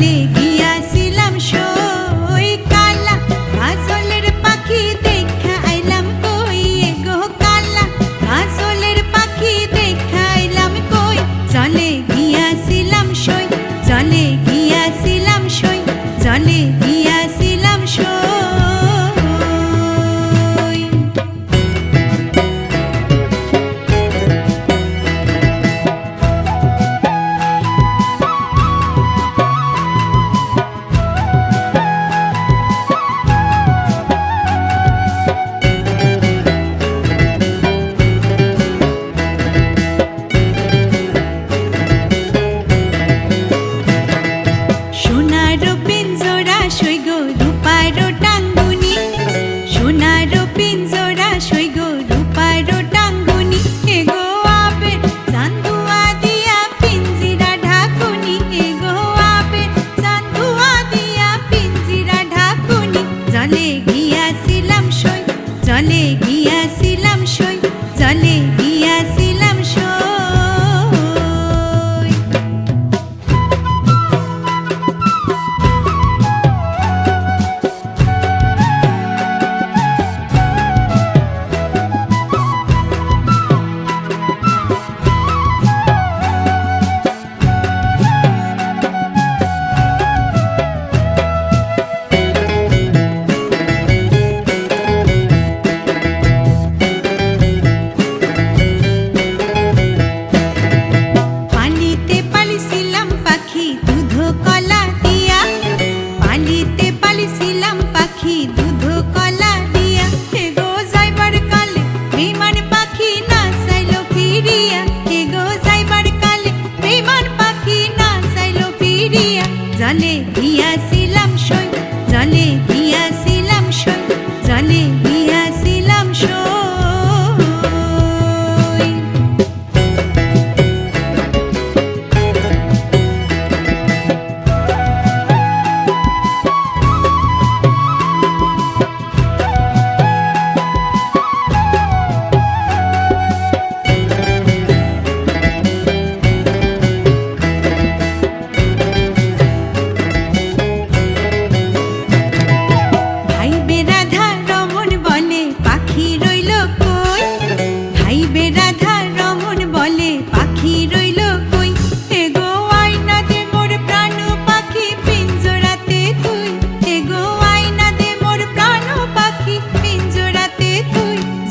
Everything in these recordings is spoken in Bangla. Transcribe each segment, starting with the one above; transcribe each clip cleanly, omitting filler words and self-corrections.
জলে গিয়াছিলাম সই কালা কাজলের পাখি দেখা আইলাম কই গো কালা কাজলের পাখি দেখা আইলাম কই জলে গিয়াছিলাম সই জলে গিয়াছিলাম সই জলে গিয়াছিলাম সই জলে গিয়াছিলাম সই জলে গিয়াছিলাম সই জলে গিয়াছিলাম সই জলে গিয়াছিলাম সই জলে গিয়াছিলাম সই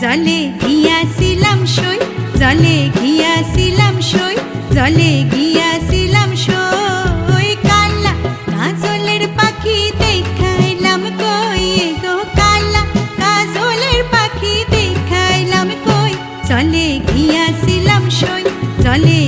জলে গিয়াছিলাম সই জলে গিয়াছিলাম সই জলে গিয়াছিলাম সই কালা কাজলের পাখি দেখাইলাম কই গো কালা কাজলের পাখি দেখাইলাম কই জলে গিয়াছিলাম সই জলে